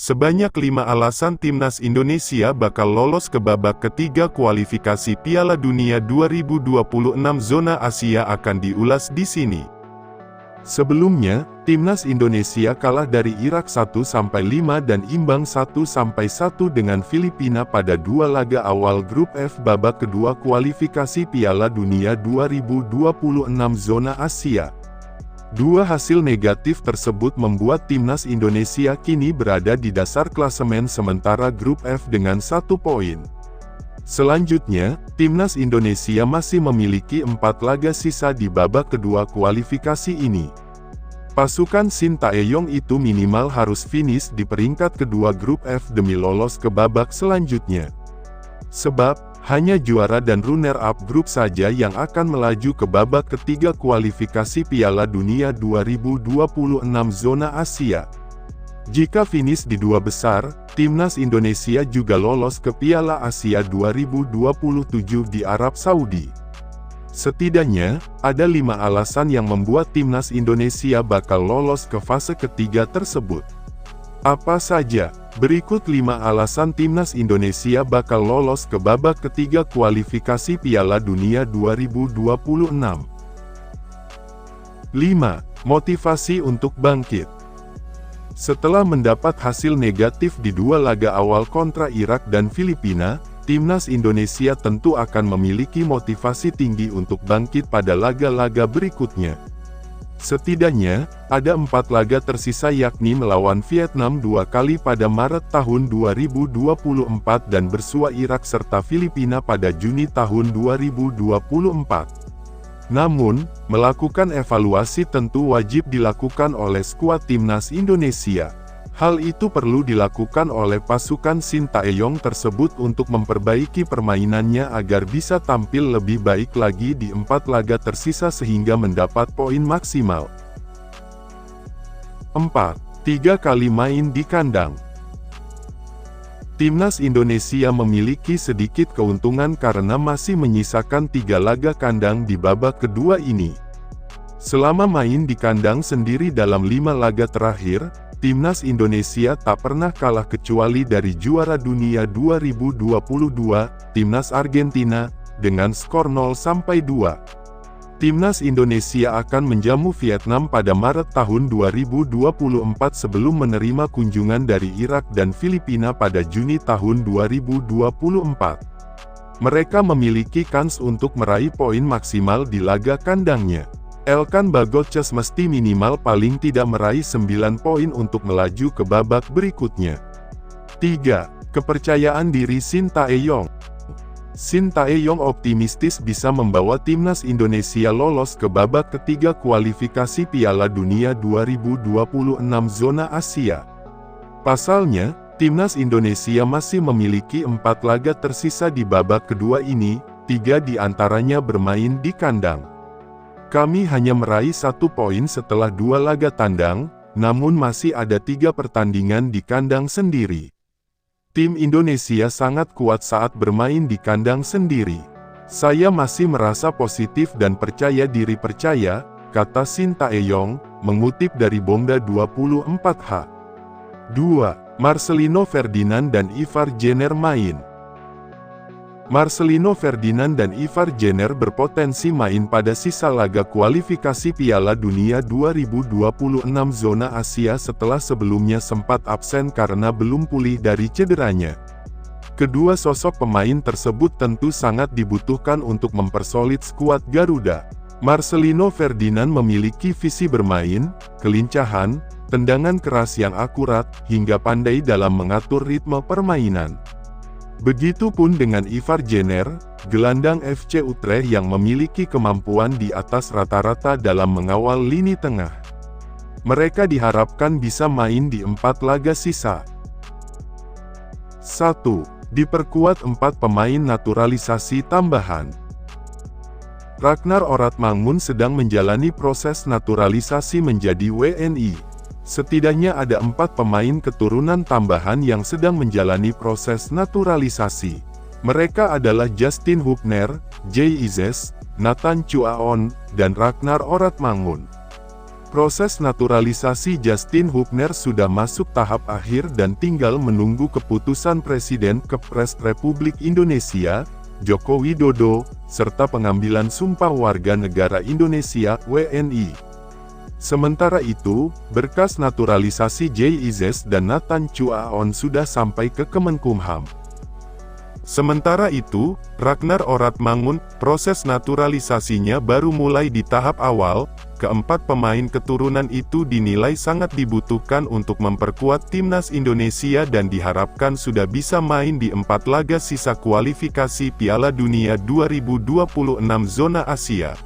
Sebanyak 5 alasan Timnas Indonesia bakal lolos ke babak ketiga kualifikasi Piala Dunia 2026 zona Asia akan diulas di sini. Sebelumnya, Timnas Indonesia kalah dari Irak 1-5 dan imbang 1-1 dengan Filipina pada dua laga awal grup F babak kedua kualifikasi Piala Dunia 2026 zona Asia. Dua hasil negatif tersebut membuat Timnas Indonesia kini berada di dasar klasemen sementara grup F dengan 1 poin. Selanjutnya, Timnas Indonesia masih memiliki 4 laga sisa di babak kedua kualifikasi ini. Pasukan Shin Tae-yong itu minimal harus finish di peringkat kedua grup F demi lolos ke babak selanjutnya. Sebab, hanya juara dan runner-up grup saja yang akan melaju ke babak ketiga kualifikasi Piala Dunia 2026 zona Asia. Jika finish di dua besar, Timnas Indonesia juga lolos ke Piala Asia 2027 di Arab Saudi. Setidaknya, ada 5 alasan yang membuat Timnas Indonesia bakal lolos ke fase ketiga tersebut. Apa saja? Berikut 5 alasan Timnas Indonesia bakal lolos ke babak ketiga kualifikasi Piala Dunia 2026. 5. Motivasi untuk bangkit. Setelah mendapat hasil negatif di dua laga awal kontra Irak dan Filipina, Timnas Indonesia tentu akan memiliki motivasi tinggi untuk bangkit pada laga-laga berikutnya. Setidaknya, ada 4 laga tersisa yakni melawan Vietnam 2 kali pada Maret tahun 2024 dan bersua Irak serta Filipina pada Juni tahun 2024. Namun, melakukan evaluasi tentu wajib dilakukan oleh skuad Timnas Indonesia. Hal itu perlu dilakukan oleh pasukan Shin Tae-yong tersebut untuk memperbaiki permainannya agar bisa tampil lebih baik lagi di 4 laga tersisa sehingga mendapat poin maksimal. 4. 3 kali main di kandang. Timnas Indonesia memiliki sedikit keuntungan karena masih menyisakan 3 laga kandang di babak kedua ini. Selama main di kandang sendiri dalam 5 laga terakhir, Timnas Indonesia tak pernah kalah kecuali dari juara dunia 2022, Timnas Argentina, dengan skor 0-2. Timnas Indonesia akan menjamu Vietnam pada Maret tahun 2024 sebelum menerima kunjungan dari Irak dan Filipina pada Juni tahun 2024. Mereka memiliki kans untuk meraih poin maksimal di laga kandangnya. Elkan Bagoches mesti minimal paling tidak meraih 9 poin untuk melaju ke babak berikutnya. 3. Kepercayaan diri Shin Tae-yong. Shin Tae-yong optimistis bisa membawa Timnas Indonesia lolos ke babak ketiga kualifikasi Piala Dunia 2026 zona Asia. Pasalnya, Timnas Indonesia masih memiliki 4 laga tersisa di babak kedua ini, 3 di antaranya bermain di kandang. Kami hanya meraih 1 poin setelah 2 laga tandang, namun masih ada 3 pertandingan di kandang sendiri. Tim Indonesia sangat kuat saat bermain di kandang sendiri. Saya masih merasa positif dan percaya diri kata Shin Tae-yong, mengutip dari Bongda 24H. 2. Marcelino Ferdinand dan Ivar Jenner main. Marcelino Ferdinand dan Ivar Jenner berpotensi main pada sisa laga kualifikasi Piala Dunia 2026 zona Asia setelah sebelumnya sempat absen karena belum pulih dari cederanya. Kedua sosok pemain tersebut tentu sangat dibutuhkan untuk mempersolid skuad Garuda. Marcelino Ferdinand memiliki visi bermain, kelincahan, tendangan keras yang akurat, hingga pandai dalam mengatur ritme permainan. Begitupun dengan Ivar Jenner, gelandang FC Utrecht yang memiliki kemampuan di atas rata-rata dalam mengawal lini tengah. Mereka diharapkan bisa main di 4 laga sisa. 1. Diperkuat 4 pemain naturalisasi tambahan. Ragnar Oratmangun sedang menjalani proses naturalisasi menjadi WNI. Setidaknya ada 4 pemain keturunan tambahan yang sedang menjalani proses naturalisasi. Mereka adalah Justin Hubner, Jay Izes, Nathan Chuaon, dan Ragnar Oratmangun. Proses naturalisasi Justin Hubner sudah masuk tahap akhir dan tinggal menunggu keputusan Presiden Kepres Republik Indonesia, Joko Widodo, serta pengambilan sumpah warga negara Indonesia (WNI). Sementara itu, berkas naturalisasi JIZ dan Nathan Chu Aon sudah sampai ke Kemenkumham. Sementara itu, Ragnar Oratmangun, proses naturalisasinya baru mulai di tahap awal. Keempat pemain keturunan itu dinilai sangat dibutuhkan untuk memperkuat timnas Indonesia dan diharapkan sudah bisa main di 4 laga sisa kualifikasi Piala Dunia 2026 zona Asia.